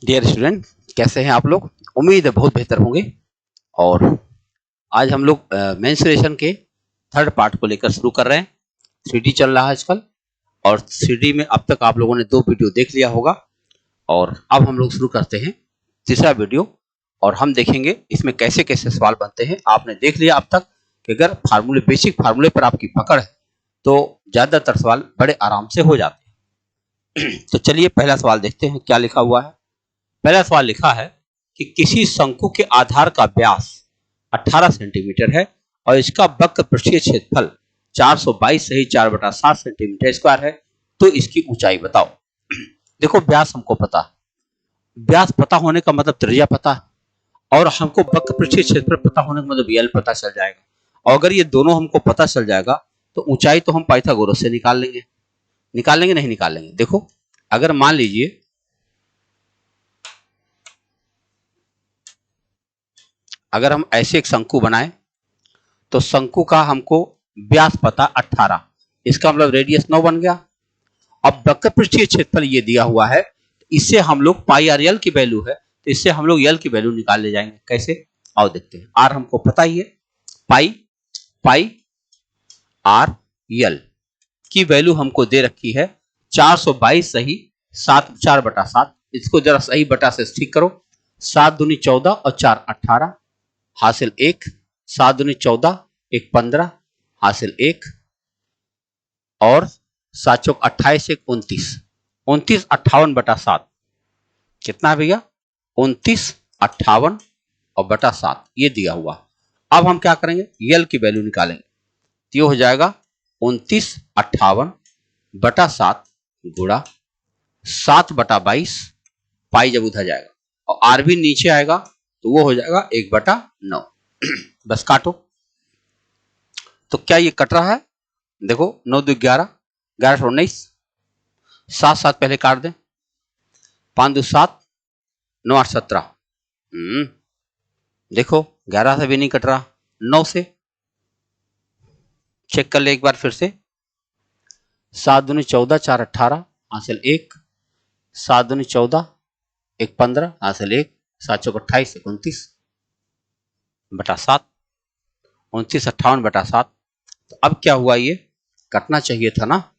Dear student, कैसे हैं आप लोग? उम्मीद है बहुत बेहतर होंगे। और आज हम लोग मेंस्ट्रुएशन के थर्ड पार्ट को लेकर शुरू कर रहे हैं। 3D चल रहा है आजकल, और 3D में अब तक आप लोगों ने 2 वीडियो देख लिया होगा, और अब हम लोग शुरू करते हैं तीसरा वीडियो। और हम देखेंगे इसमें कैसे कैसे सवाल बनते हैं। आपने देख लिया अब तक कि अगर फार्मूले, बेसिक फार्मूले पर आपकी पकड़ है तो ज्यादातर सवाल बड़े आराम से हो जाते हैं। तो चलिए पहला सवाल देखते हैं क्या लिखा हुआ है। पहला सवाल लिखा है कि किसी शंकु के आधार का व्यास 18 सेंटीमीटर है और इसका वक्र पृष्ठीय क्षेत्रफल 422 सही 4/7 सेंटीमीटर स्क्वायर है, तो इसकी ऊंचाई बताओ। देखो, व्यास हमको पता है, व्यास पता होने का मतलब त्रिज्या पता है, और हमको वक्र पृष्ठीय क्षेत्रफल पता होने का मतलब यल पता चल जाएगा। और अगर ये दोनों हमको पता चल जाएगा तो ऊंचाई तो हम पाइथागोरस से निकाल लेंगे। नहीं निकाल लेंगे। देखो, अगर मान लीजिए अगर हम ऐसे एक शंकु बनाए तो शंकु का हमको व्यास पता 18, इसका मतलब रेडियस 9 बन गया। अब वक्र पृष्ठीय क्षेत्रफल ये दिया हुआ है, इससे हम लोग पाई आर यल की वैल्यू है, तो इससे हम लोग यल की वैल्यू निकाल ले जाएंगे। कैसे? आओ देखते हैं। आर हमको पता ही है, पाई आर यल की वैल्यू हमको दे रखी है 422 सही 4/7। इसको जरा सही बटा से ठीक करो। 7 दूनी 14 और 4 18 हासिल 1, 7 दूनी 14, 1 15 हासिल 1, और 7 चौक 28, 1 29, 29 58/7 कितना है भैया? 29 58 और बटा 7 ये दिया हुआ। अब हम क्या करेंगे? यल की वैल्यू निकालेंगे, तो ये हो जाएगा 29 58/7 गुणा 7/22, पाई जब उधर जाएगा और आर भी नीचे आएगा तो वो हो जाएगा 1/9। बस काटो। तो क्या ये कट रहा है? देखो, 9 2 11, 11 19, 7 7 पहले काट दें, 5 2 7, 9 8 17। देखो 11 से भी नहीं कट रहा, 9 से चेक कर ले एक बार फिर से। 7 दूनी 14, 4 18 हासिल 1, 7 दूनी 14, 1 15 हासिल 1, 7 चौक 28, 29/7, 29 58/7। तो अब क्या हुआ? ये कटना चाहिए था ना।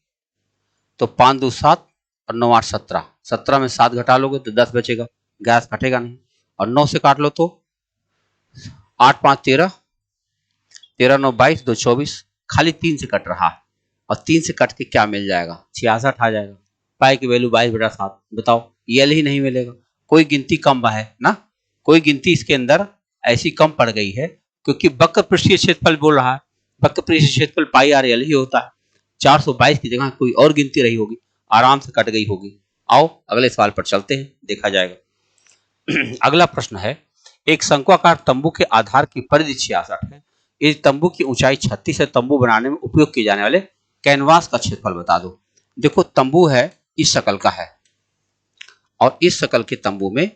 तो 5 2 7 और 9 8 17, 17 में 7 घटा लोगे तो 10 बचेगा, गैस कटेगा नहीं। और 9 से काट लो तो 8 5 13, 13 9 22, 2 24, खाली 3 से कट रहा है। और 3 से कट के क्या मिल जाएगा? 66 आ जाएगा। पाई की वैल्यू 22/7। बताओ, यल ही नहीं मिलेगा। कोई गिनती कम है ना, कोई गिनती इसके अंदर ऐसी कम पड़ गई है, क्योंकि वक्र पृष्ठीय क्षेत्रफल बोल रहा है। वक्र पृष्ठीय क्षेत्रफल पाई आर यल ही होता है। 422 की जगह कोई और गिनती रही होगी, आराम से कट गई होगी। आओ अगले सवाल पर चलते हैं, देखा जाएगा। अगला प्रश्न है, एक शंक्वाकार तंबू के आधार की परिधि 66 है। इस तंबू की ऊंचाई 36 है। तंबू बनाने में उपयोग किए जाने वाले कैनवास का क्षेत्रफल बता दो। देखो, तंबू है इस शक्ल का है, और इस शक्ल के तंबू में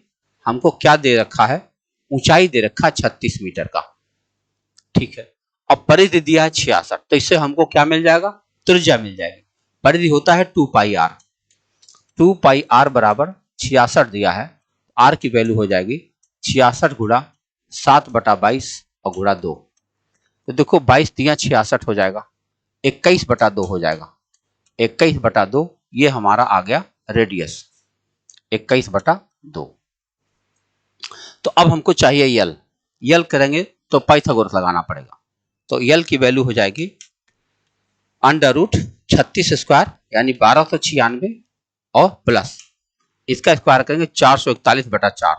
हमको क्या दे रखा है? ऊंचाई दे रखा है 36 मीटर का। ठीक है, अब परिधि दिया है 66, तो इससे हमको क्या मिल जाएगा? त्रिज्या मिल जाएगी। परिधि होता है 2 पाई आर। 2 पाई आर बराबर 66 दिया है, आर की वैल्यू हो जाएगी 66 गुणा 7/22 और गुणा 2। तो देखो 22 दिया 66 हो जाएगा, 21/2 हो जाएगा। 21/2 ये हमारा आ गया रेडियस, 21/2। तो अब हमको चाहिए यल। यल करेंगे तो पाइथागोरस लगाना पड़ेगा। तो यल की वैल्यू हो जाएगी √36² यानी 1296 और प्लस इसका स्क्वायर करेंगे 441/4।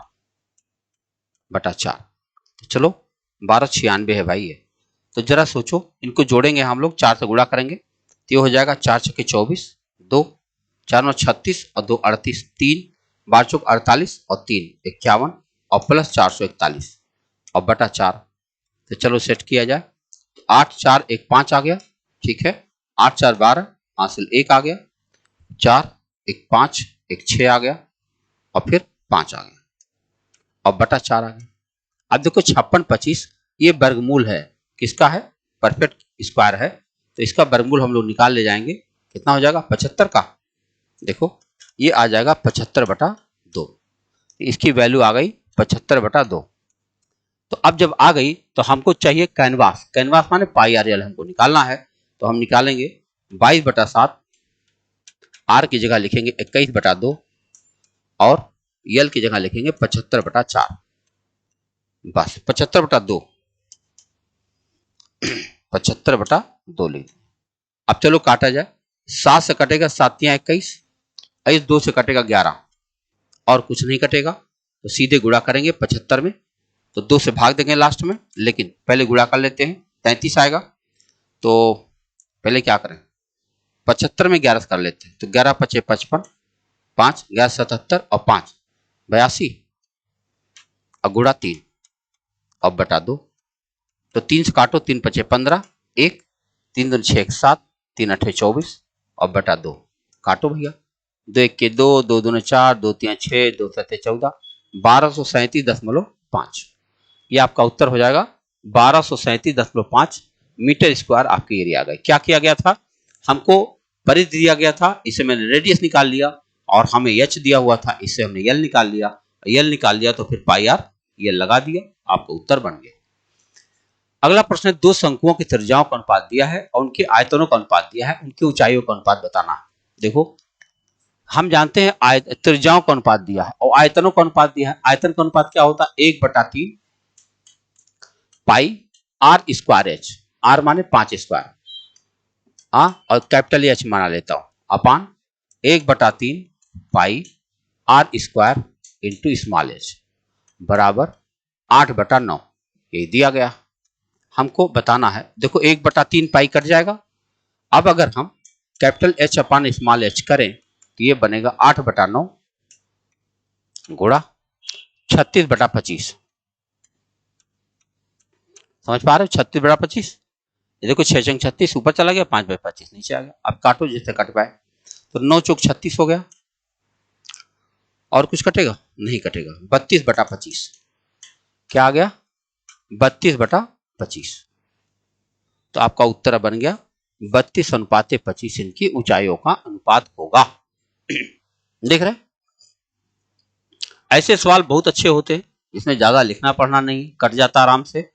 तो चलो 1296 है भाई ये। तो जरा सोचो, इनको जोड़ेंगे हम लोग, 4 से गुणा करेंगे तो ये हो जाएगा 4 छक्के 24, 2 4 9 36 और 2 38, 3 12 चौक 48 और 3 51 और प्लस 441 और बटा 4। तो चलो सेट किया जाए। 8 4 1 5 आ गया। ठीक है, 8 4 12 हासिल 1 आ गया, 4 1 5 1 6 आ गया, और फिर 5 आ गया, और बटा 4 आ गया। अब देखो 56 25 ये वर्गमूल है, किसका है? परफेक्ट स्क्वायर है, तो इसका वर्गमूल हम लोग निकाल ले जाएंगे। कितना हो जाएगा 75 का, देखो ये आ जाएगा 75/2, इसकी वैल्यू आ गई 75/2। तो अब जब आ गई तो हमको चाहिए कैनवास, कैनवास माने पाई आर एल हमको निकालना है, तो हम निकालेंगे 22/7, आर की जगह लिखेंगे 21/2 और यल की जगह लिखेंगे 75/4, बस 75/2, 75/2 लिख। अब चलो काटा जाए, 7 से कटेगा 7 या 21, इस 2 से कटेगा 11 और कुछ नहीं कटेगा, तो सीधे गुणा करेंगे 75 में, तो 2 से भाग देंगे लास्ट में, लेकिन पहले गुणा कर लेते हैं, 33 आएगा। तो पहले क्या करें, 75 में 11 कर लेते हैं, तो 11 × 5 = 55, 5 11 77 और 5 82 और गुणा 3 और बटा 2, तो 3 से काटो, 3 × 5 = 15, 1 3 दूनी 6 = 7, 3 8 = 24 और बटा 2, काटो भैया, 2 1 = 2, 2 2 = 4, 2 3 = 6, 2 7 = 14, 1237.5, ये आपका उत्तर हो जाएगा 1237.5 मीटर स्क्वायर आपके एरिया आ गए। क्या किया गया था, हमको परिधि दिया गया था, इसे मैंने रेडियस निकाल लिया, और हमें एच दिया हुआ था, इससे हमने एल निकाल लिया, एल निकाल लिया तो फिर पाई आर एल लगा दिया, आपका उत्तर बन गया। अगला प्रश्न है, दो शंकुओं की त्रिज्याओं का अनुपात दिया है और उनके आयतनों का अनुपात दिया है, उनकी ऊंचाइयों का अनुपात बताना है। देखो हम जानते हैं त्रिज्याओं का अनुपात दिया है और आयतनों का अनुपात दिया है। आयतन का अनुपात क्या होता है, 1/3 pi r square h, r माने 5 स्क्वायर, और कैपिटल एच माना लेता हूं, अपान 1/3 pi r square into small h बराबर 8/9, ये दिया गया। हमको बताना है, देखो 1/3 पाई कट जाएगा, अब अगर हम कैपिटल एच अपान स्मॉल एच करें तो ये बनेगा 8/9 गुणा 36/25, समझ पा रहे हो, 36/25, ये देखो 6 × 36 ऊपर चला गया, 5/25 नीचे आ गया। अब काटो जिससे कट पाए, तो 9 × 36 हो गया, और कुछ कटेगा नहीं कटेगा, 32/25, क्या आ गया 32/25, तो आपका उत्तर बन गया 32:25 इनकी ऊंचाइयों का अनुपात होगा। देख रहे, ऐसे सवाल बहुत अच्छे होते हैं, इसमें ज्यादा लिखना पढ़ना नहीं, कट जाता आराम से।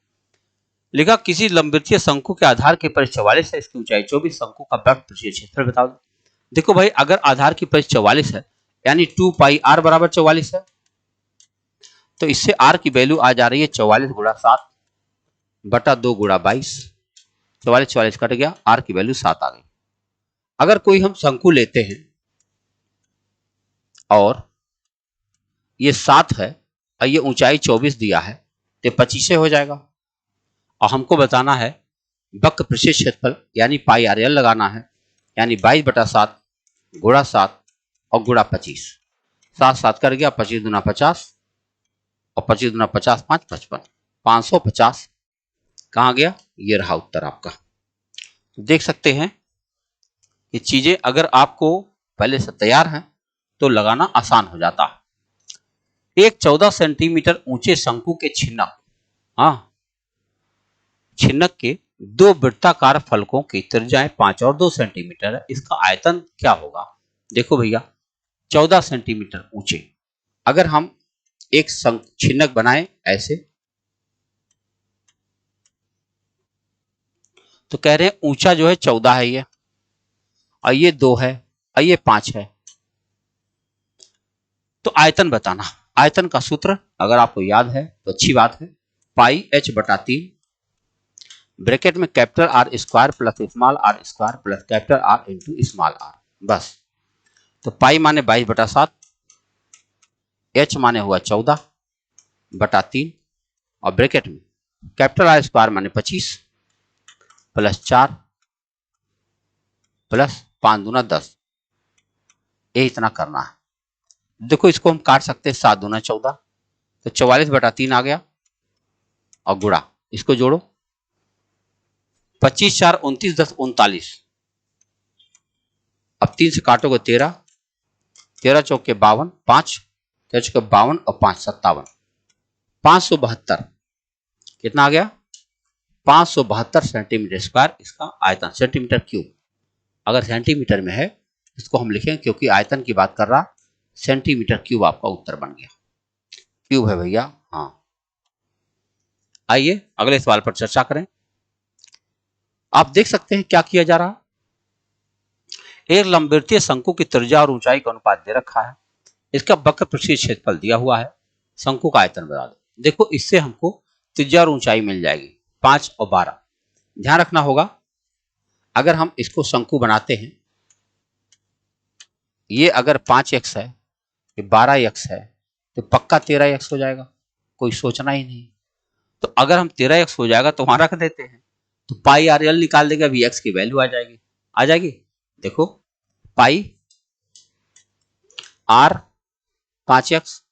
लिखा, किसी लंबवृत्तीय शंकु के आधार की परिधि 44 है, इसकी ऊंचाई 24, शंकु का वृत्त पृष्ठीय क्षेत्रफल बताओ। देखो भाई, अगर आधार की परिधि 44 है यानी 2 पाई आर बराबर 44 है, तो इससे आर की वैल्यू आ जा रही है 44 × 7 बटा 2 × 22, 44 44 कट गया, आर की वैल्यू 7 आ गई। अगर कोई हम शंकु लेते हैं और ये 7 है और ये ऊंचाई 24 दिया है, तो 25 हो जाएगा, और हमको बताना है वक्र पृष्ठीय क्षेत्रफल यानी पाई आर एल लगाना है, यानी 22/7 गुणा 7 और गुणा 25, 7 7 कर गया, 25 दूना 50 और 25 दूना 50 5 55, 550 कहाँ गया, ये रहा उत्तर आपका। देख सकते हैं ये चीजें अगर आपको पहले से तैयार हैं तो लगाना आसान हो जाता है। एक 14 सेंटीमीटर ऊंचे शंकु के छिन्नक, छिन्नक के दो वृत्ताकार फलकों की त्रिज्याएं 5 और 2 सेंटीमीटर है, इसका आयतन क्या होगा। देखो भैया 14 सेंटीमीटर ऊंचे, अगर हम एक छिन्नक बनाए ऐसे, तो कह रहे हैं ऊंचा जो है 14 है ये, और ये 2 है और ये 5 है, तो आयतन बताना। आयतन का सूत्र अगर आपको याद है तो अच्छी बात है, पाई h/3 ब्रैकेट में capital are square plus small are square plus capital R into small R, बस। तो पाई माने 22/7, h माने हुआ 14/3 और ब्रैकेट में कैपिटल आर स्क्वायर माने 25 प्लस 4 प्लस 5 दूना 10, ये इतना करना है। देखो इसको हम काट सकते हैं, 7 दूना 14, तो 44/3 आ गया, और गुणा इसको जोड़ो, 25 4 29 10 39, अब 3 से काटोगे 13, 13 चौके 52, 5 13 चौके 52 और 5 57, 572, कितना आ गया 572 सेंटीमीटर स्क्वायर इसका आयतन, सेंटीमीटर क्यूब। अगर सेंटीमीटर में है इसको हम लिखेंगे, क्योंकि आयतन की बात कर रहा, सेंटीमीटर क्यूब आपका उत्तर बन गया। क्यूब है भैया, हाँ। आइए अगले सवाल पर चर्चा करें। आप देख सकते हैं क्या किया जा रहा। एक लंबवृत्तीय शंकु की त्रिज्या और ऊंचाई का अनुपात दे रखा है। इसका वक्र पृष्ठीय क्षेत्रफल दिया हुआ है। शंकु का आयतन बता दो। देखो इससे हमको त्रिज्या और ऊंचाई मिल जाएगी 5 और 12। ध्यान रखना होगा, अगर हम इसको शंकु बनाते हैं, ये अगर 5x है, ये 12x है, तो पक्का 13x हो जाएगा, कोई सोचना ही नहीं। तो अगर हम 13x हो जाएगा तो वहां रख देते हैं, तो पाई आर एल निकाल देंगे, अभी x की वैल्यू आ जाएगी। देखो पाई आर 5x,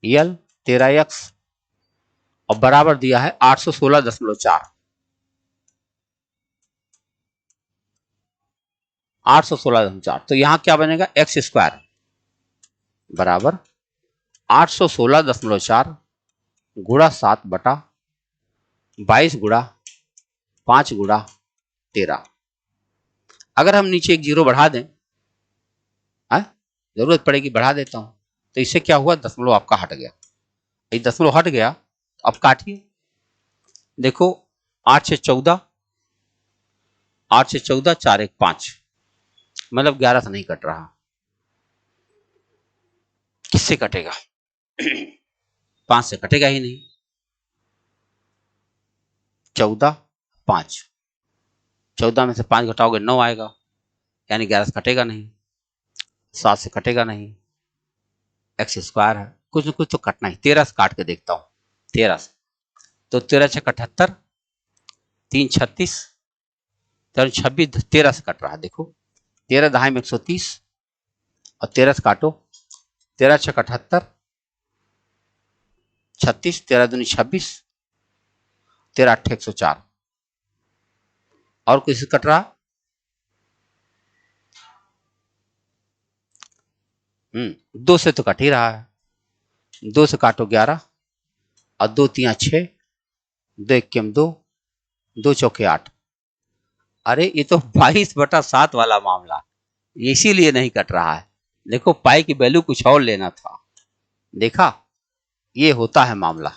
एल 13x और बराबर दिया है 816.4। 816.4, तो यहां क्या बनेगा, एक्स स्क्वायर बराबर 816.4 गुणा 7 बटा 22 गुणा 5 गुणा 13। अगर हम नीचे एक जीरो बढ़ा दें, जरूरत पड़ेगी बढ़ा देता हूं, तो इससे क्या हुआ, दशमलव आपका हट गया। ये दशमलव हट गया, अब काटिए। देखो 8 से 14, 8 से 14, 4 1 5, मतलब 11 से नहीं कट रहा। किससे कटेगा 5 से कटेगा ही नहीं। 14 5, 14 में से 5 घटाओगे 9 आएगा, यानी 11 से कटेगा नहीं। 7 से कटेगा नहीं, एक्स स्क्वायर है, कुछ न कुछ तो कटना ही। 13 से काट के देखता हूं, 13 से, तो 13 6 78, 3 36, 26, 13 से कट रहा है। देखो 13 दहाई में 130 और 13 से काटो, 13 6 78, 36, 13 दूनी 26, 13 8 104। और किसी कट रहा, 2 से तो कट ही रहा है। 2 से काटो 11 और 2 3 6, 2 1 2, 2 चौके 8। अरे ये तो 22/7 वाला मामला, इसीलिए नहीं कट रहा है। देखो पाई की वैल्यू कुछ और लेना था, देखा, ये होता है मामला।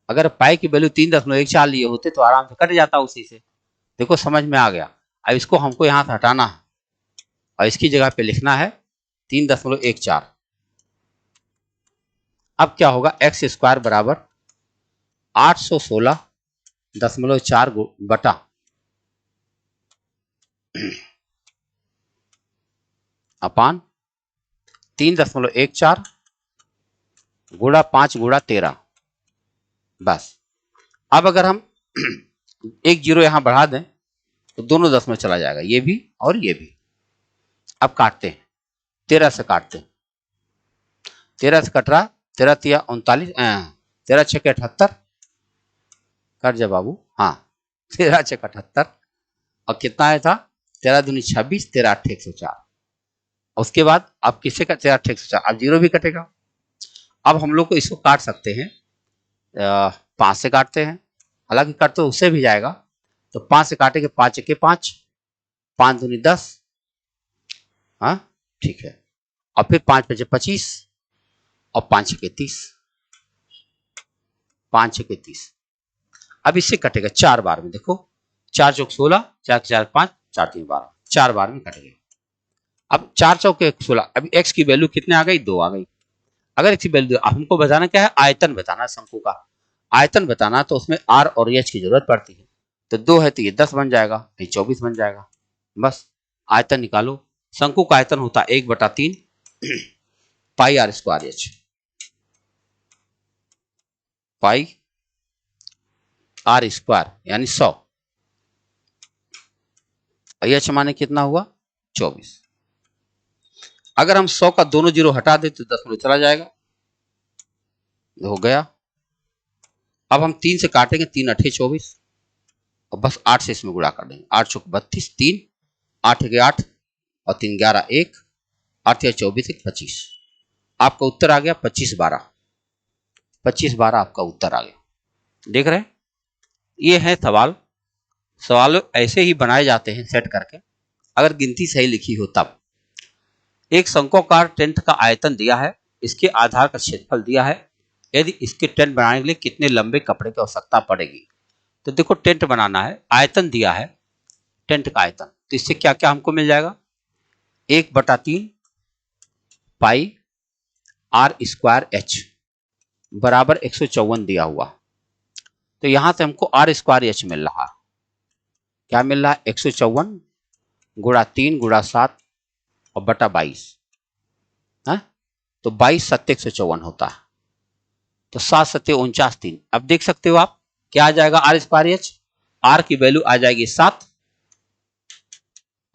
अगर पाई की वैल्यू 3.14 लिए होते तो आराम से कट जाता उसी से। देखो समझ में आ गया। अब इसको हमको यहां से हटाना है और इसकी जगह पे लिखना है 3.14। अब क्या होगा, एक्स स्क्वायर बराबर 816.4 बटा अपान 3.14 गुणा 5 गुणा 13। बस अब अगर हम एक जीरो यहां बढ़ा दें तो दोनों 10 में चला जाएगा, ये भी और ये भी। अब काटते हैं, 13 से काटते हैं, 13 से कट रहा, 13 3 39, 13 6 78, कट जा बाबू, हाँ 13 6 78 और कितना आया था, 13 दूनी 26, 13 8 104। उसके बाद अब किससे का 13 8 104, अब जीरो भी कटेगा। अब हम लोग को इसको काट सकते हैं, 5 से काटते हैं, हालांकि कट तो उससे भी जाएगा, तो 5 से काटेंगे, 5 1 5, 5 दूनी 10, हाँ ठीक है, और फिर 5 5 25 और 5 6 30, 5 6 30। अब इससे कटेगा 4 बार में। देखो 4 चौक 16, 4 4 5, 4 3 12, 4 बार में कट गया। अब 4 चौक 16, अभी एक्स की वैल्यू कितने आ गई, 2 आ गई। अगर एक्स की वैल्यू, हमको बताना क्या है, आयतन बताना, शंकु का आयतन बताना, तो उसमें आर और एच की जरूरत पड़ती है। तो 2 है तो ये 10 बन जाएगा, ये 24 बन जाएगा। बस आयतन निकालो। शंकु का आयतन होता है 1/3 pi r square h, pi r square यानी 100, एच माने कितना हुआ, 24। अगर हम 100 का दोनों जीरो हटा दे तो 10 में चला जाएगा, हो गया। अब हम 3 से काटेंगे, 3 8 24 और बस 8 से इसमें गुणा कर देंगे, 8 चौक 32, 3 8 के 8 और 3 11 1, 8 24 1 25। आपका उत्तर आ गया 25 12, 25 12 आपका उत्तर आ गया। देख रहे हैं, ये है सवाल। सवाल ऐसे ही बनाए जाते हैं सेट करके, अगर गिनती सही लिखी हो तब। एक शंक्वाकार टेंट का आयतन दिया है, इसके आधार का क्षेत्रफल दिया है, यदि इसके टेंट बनाने के लिए कितने लंबे कपड़े की आवश्यकता पड़ेगी। तो देखो टेंट बनाना है, आयतन दिया है, टेंट का आयतन, तो इससे क्या क्या हमको मिल जाएगा, 1/3 पाई आर स्क्वायर एच बराबर 154 दिया हुआ। तो यहां से हमको आर स्क्वायर एच मिल रहा है, क्या मिल रहा है, 154 गुणा 3 गुणा 7 और बटा 22 है, तो 22 7 154 होता है। तो 7 7 49 3। अब देख सकते हो आप क्या आ जाएगा, आर स्क्वायर एच, आर की वैल्यू आ जाएगी 7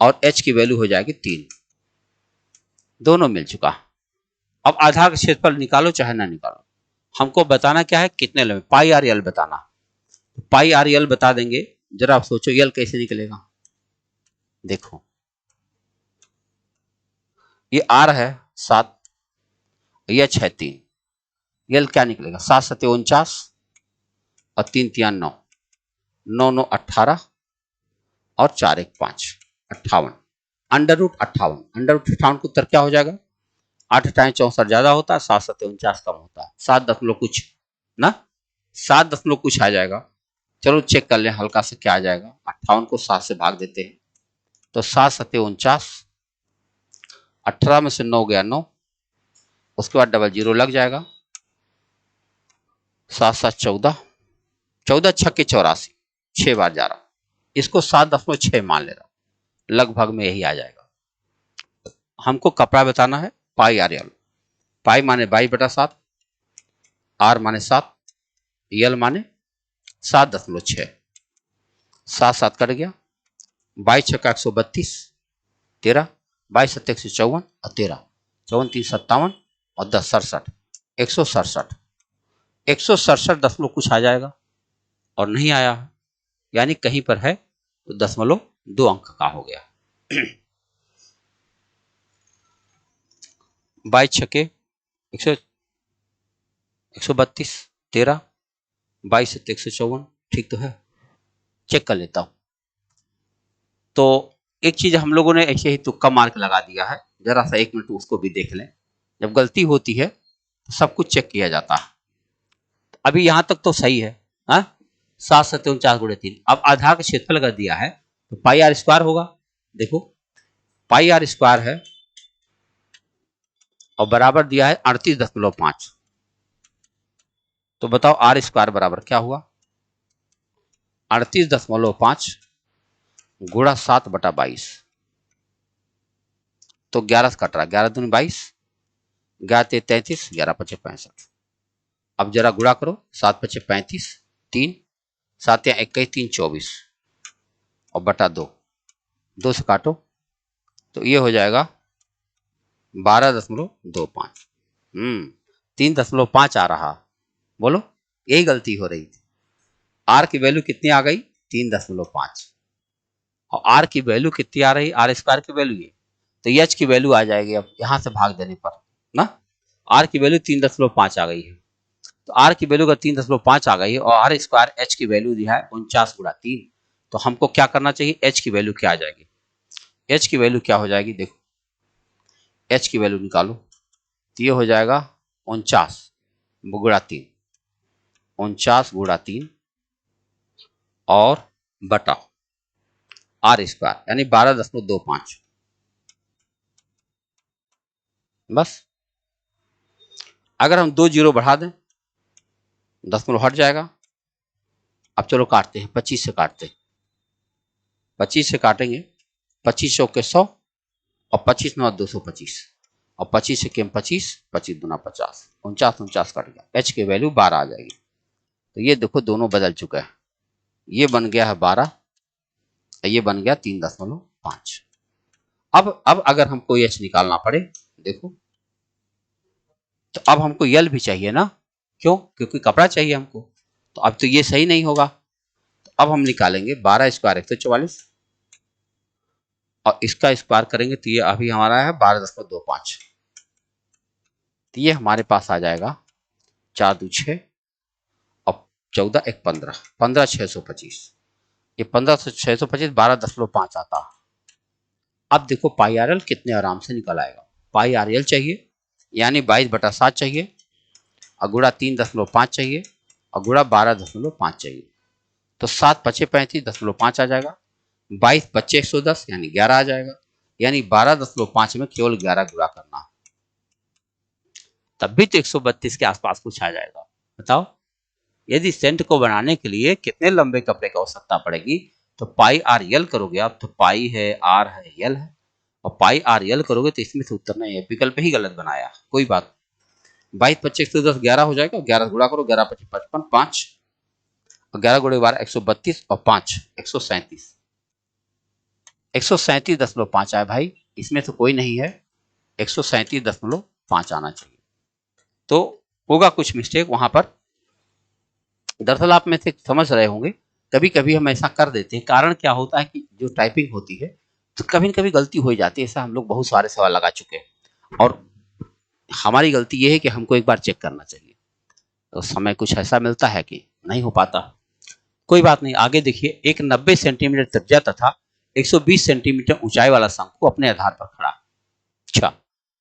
और एच की वैल्यू हो जाएगी 3, दोनों मिल चुका। अब आधार का क्षेत्रफल निकालो चाहे ना निकालो, हमको बताना क्या है, कितने लंबे, पाई आर एल बताना। पाई आर एल बता देंगे, जरा आप सोचो एल कैसे निकलेगा। देखो ये आर है 7, एच है 3, एल क्या निकलेगा, 7 7 49 और 3 3 9, 9 9 18 और 4 1 5 58, अंडर रूट 58। अंडर रूट 58 का उत्तर क्या हो जाएगा, 8 टाइम 64 ज्यादा होता है, 7 7 49 कम होता है, 7 दशमलव कुछ ना, 7 दशमलव कुछ आ जाएगा। चलो चेक कर लें हल्का से क्या आ जाएगा, 58 को 7 से भाग देते हैं, तो 7 7 49, 18 में से 9 गया 9, उसके बाद डबल जीरो लग जाएगा, 7 7 14, 14 छक्के 84, 6 बार जा रहा हूं, इसको 7.6 मान ले रहा हूं, लगभग में यही आ जाएगा। हमको कपड़ा बताना है, पाई आर एल, पाई माने 22/7, आर माने 7, एल माने 7.6, 7 7 कट गया, 22 छक्का 132, 13, 22 7 154 और 13, 54 3 57 और 10 67, 167, 167 दशमलव कुछ आ जाएगा, और नहीं आया है यानी कहीं पर है, तो दशमलव 2 अंक का हो गया। 22 छक्के 132, 13, 22 7 154, ठीक तो है, चेक कर लेता हूं। तो एक चीज हम लोगों ने ऐसे ही तुक्का मार्क लगा दिया है, जरा सा 1 मिनट उसको भी देख लें। जब गलती होती है तो सब कुछ चेक किया जाता है। अभी यहां तक तो सही है, हाँ, 7 7 49 गुणे 3। अब आधार का क्षेत्रफल अगर दिया है तो पाई आर स्क्वायर होगा, देखो पाई आर स्क्वायर है और बराबर दिया है 38.5। तो बताओ आर स्क्वायर बराबर क्या हुआ, 38.5 गुणा 7/22, तो 11 से कट रहा, 11 दूनी 22, 11 33, 11 5 65। अब जरा गुणा करो, 7 5 35, 3, 7 या 21 3 24 और बटा 2, 2 से काटो तो ये हो जाएगा 12.25। 3.5 आ रहा, बोलो यही गलती हो रही थी। आर की वैल्यू कितनी आ गई, 3.5, और आर की वैल्यू कितनी आ रही, आर स्क्वायर की वैल्यू ये, तो एच की वैल्यू आ जाएगी अब यहां से भाग देने पर ना, आर की वैल्यू 3.5 आ गई है। तो आर की वैल्यू का 3.5 आ गई है, और आर स्क्वायर एच की वैल्यू दी है 49 गुणा 3। तो हमको क्या करना चाहिए, एच की वैल्यू क्या आ जाएगी, एच की वैल्यू क्या हो जाएगी, देखो एच की वैल्यू निकालो, तो ये हो जाएगा 49 गुणा 3, 49 गुणा 3 और बटा आर स्क्वायर यानी 12.25, बस। अगर हम 2 जीरो बढ़ा दें, दशमलव हट जाएगा। अब चलो काटते हैं, 25 से काटते हैं, 25 से काटेंगे, 25 चौके 100 और 25 9 225 और 25 से केम 25, 25 दूना 50, 49 कट गया, एच की वैल्यू 12 आ जाएगी। तो ये देखो दोनों बदल चुका है, ये बन गया है 12, ये बन गया 3.5। अब अगर हमको एच निकालना पड़े, देखो तो अब हमको यल भी चाहिए ना, क्यों, क्योंकि कपड़ा चाहिए हमको। तो अब तो ये सही नहीं होगा, तो अब हम निकालेंगे 12 स्क्वायर 144 और इसका स्क्वायर करेंगे तो ये अभी हमारा है 12.25। तो ये हमारे पास आ जाएगा 4 2 6 और 14 एक 15, 15 625, ये 15 से 625 12.5 आता। अब देखो पाई आर एल कितने आराम से निकल आएगा। पाई आर एल चाहिए यानी 22/7 चाहिए, और गुणा 3.5 चाहिए, और गुणा 12.5 चाहिए, तो 7 पचे 35.5 आ जाएगा। 22 बच्चे 110 यानी 11 आ जाएगा, यानी 12.5 में केवल 11 गुणा करना, तब भी तो 132 के आसपास कुछ आ जाएगा। बताओ, यदि सेंट को बनाने के लिए कितने लंबे कपड़े की आवश्यकता पड़ेगी, तो पाई आर यल करोगे आप, तो पाई है, आर है, यल है, और पाई आर यल करोगे तो इसमें से उत्तर नहीं है, विकल्प ही गलत बनाया, कोई बात। 22 25 110 11 हो जाएगा, 11 गुणा करो, 11 25 55, 5 और 11 गुणे 12 132 और 5 137, 137.5 आया भाई, इसमें तो कोई नहीं है, 137.5 आना चाहिए। तो होगा कुछ मिस्टेक वहां पर, दरअसल आप में से समझ रहे होंगे, कभी कभी हम ऐसा कर देते हैं, कारण क्या होता है कि जो टाइपिंग होती है तो कभी न कभी गलती हो जाती है, ऐसा हम लोग बहुत सारे सवाल लगा चुके हैं, और हमारी गलती ये है कि हमको एक बार चेक करना चाहिए, तो समय कुछ ऐसा मिलता है कि नहीं हो पाता। कोई बात नहीं, आगे देखिए, एक 90 सेंटीमीटर त्रिज्या तथा 120 सेंटीमीटर ऊंचाई वाला शंकु अपने आधार पर खड़ा। अच्छा,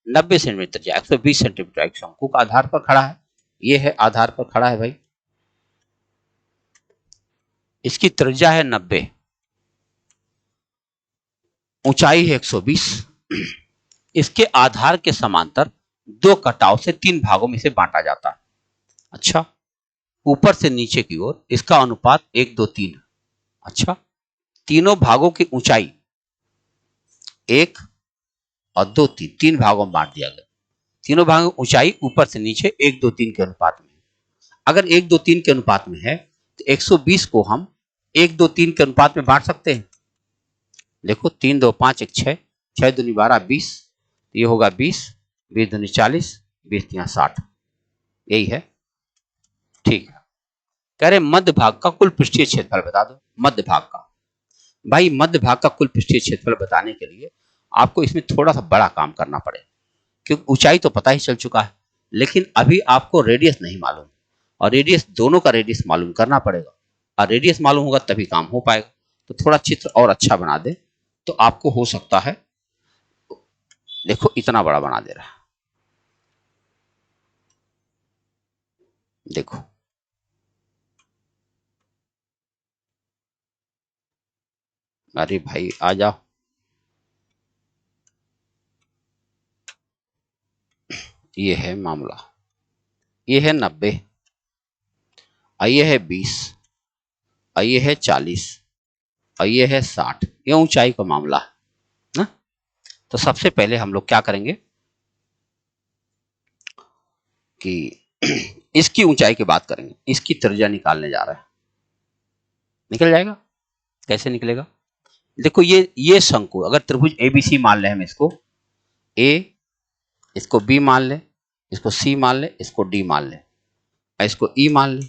90 सेंटीमीटर त्रिज्या 120 सेंटीमीटर एक शंकु का आधार पर खड़ा है, ये है आधार पर खड़ा है भाई, इसकी त्रिज्या है 90, ऊंचाई है 120, इसके आधार के समांतर दो कटाव से 3 भागों में से बांटा जाता है। अच्छा, ऊपर से नीचे की ओर इसका अनुपात 1 2 3। अच्छा, तीनों भागों की ऊंचाई 1 और 2 3, 3 भागों में बांट दिया गया, तीनों भागों की ऊंचाई ऊपर से नीचे 1 2 3 के अनुपात में। अगर 1 2 3 के अनुपात में है तो 120 को हम 1 2 3 के अनुपात में बांट सकते हैं। देखो, 3 2 5 1 6, 6 दूनी 12 20, ये होगा 20, 20 दूनी 40, 20 3 60, यही है। ठीक है, कह रहे मध्य भाग का कुल पृष्ठीय क्षेत्रफल बता दो। मध्य भाग का, भाई मध्य भाग का कुल पृष्ठीय क्षेत्रफल बताने के लिए आपको इसमें थोड़ा सा बड़ा काम करना पड़ेगा, क्योंकि ऊंचाई तो पता ही चल चुका है, लेकिन अभी आपको रेडियस नहीं मालूम, और रेडियस, दोनों का रेडियस मालूम करना पड़ेगा, और रेडियस मालूम होगा तभी काम हो पाएगा। तो थोड़ा चित्र और अच्छा बना दे तो आपको हो सकता है, देखो इतना बड़ा बना दे रहा है, देखो अरे भाई आ जाओ, ये है मामला, ये है 90, ये है 20, ये है 40, और ये है 60, ये ऊंचाई का मामला है ना। तो सबसे पहले हम लोग क्या करेंगे कि इसकी ऊंचाई की बात करेंगे, इसकी त्रिज्या निकालने जा रहे हैं, निकल जाएगा, कैसे निकलेगा। देखो, ये शंकु, अगर त्रिभुज एबीसी मान ले हम, इसको ए, इसको बी मान ले, इसको सी मान ले, इसको डी मान ले, इसको ई मान ले,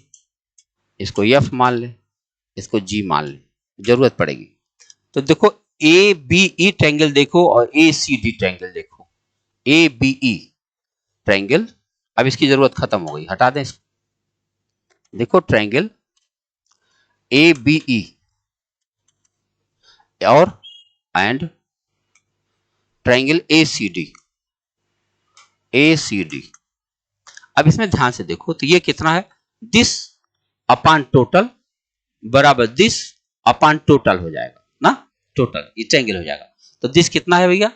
इसको एफ मान ले, इसको जी मान ले, जरूरत पड़ेगी। तो देखो, ए बी ई ट्रायंगल देखो और ए सी डी ट्रायंगल देखो, ए बी ई ट्रायंगल, अब इसकी जरूरत खत्म हो गई, हटा दें इसको। देखो ट्रायंगल ए बी ई और and triangle A C D, A C D. अब इसमें ध्यान से देखो तो ये कितना है, दिस अपान टोटल बराबर दिस अपान टोटल हो जाएगा ना, टोटल ये ट्रायंगल हो जाएगा। तो दिस कितना है भैया,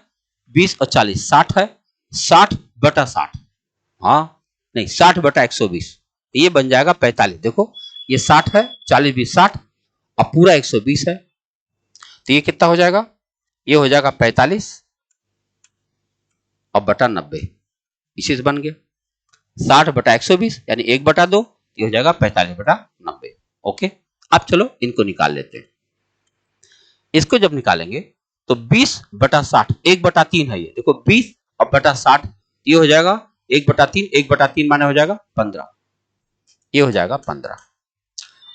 20 और 40 60 है, 60/60, हाँ नहीं 60/120, ये बन जाएगा 45। देखो ये 60 है, 40 20 60 और पूरा 120 है, तो ये कितना हो जाएगा, ये हो जाएगा 45 और बटा 90, इसी से बन गया 60/120 यानी 1/2, ये हो जाएगा 45/90। ओके, अब चलो इनको निकाल लेते हैं। इसको जब निकालेंगे तो 20/60, 1/3 है ये, देखो 20 और बटा 60, ये हो जाएगा 1/3, 1/3 माने हो जाएगा 15, ये हो जाएगा 15।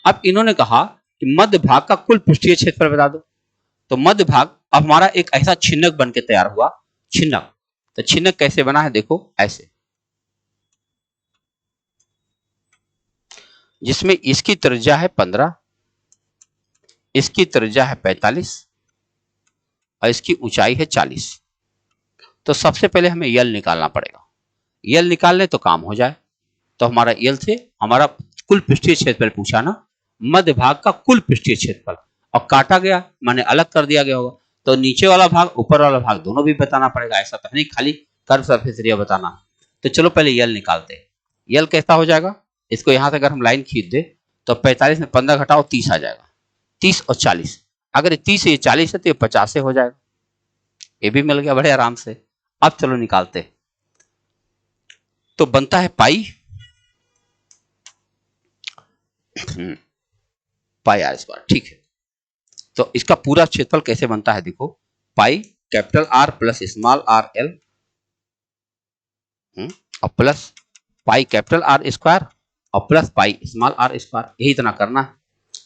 अब इन्होंने कहा कि मध्य भाग का कुल पृष्ठीय क्षेत्रफल बता दो, तो मध्य भाग अब हमारा एक ऐसा छिन्नक बन के तैयार हुआ, छिन्नक। तो छिन्नक कैसे बना है, देखो ऐसे, जिसमें इसकी त्रिज्या है 15, इसकी त्रिज्या है 45 और इसकी ऊंचाई है 40। तो सबसे पहले हमें यल निकालना पड़ेगा। यल निकालने तो काम हो जाए। तो हमारा यल से हमारा कुल पृष्ठीय क्षेत्रफल पूछा ना, मध्य भाग का कुल पृष्ठीय क्षेत्रफल, और काटा गया माने अलग कर दिया गया होगा, तो नीचे वाला भाग ऊपर वाला भाग दोनों भी बताना पड़ेगा। ऐसा तो नहीं खाली कर्व सरफेस एरिया बताना। तो चलो पहले यल निकालते हैं। यल कैसा हो जाएगा, इसको यहां से अगर हम लाइन खींच दे तो 45 में 15 घटाओ 30 आ जाएगा। 30 और 40, अगर 30 से ये 40 है तो ये 50 से हो जाएगा। ये भी मिल गया बड़े आराम से। अब चलो निकालते। तो बनता है पाई पाई आर स्क्वायर। ठीक है, तो इसका पूरा क्षेत्रफल कैसे बनता है देखो, pi capital are plus small r l और plus pi capital are square और plus pi small are square, यही इतना करना है।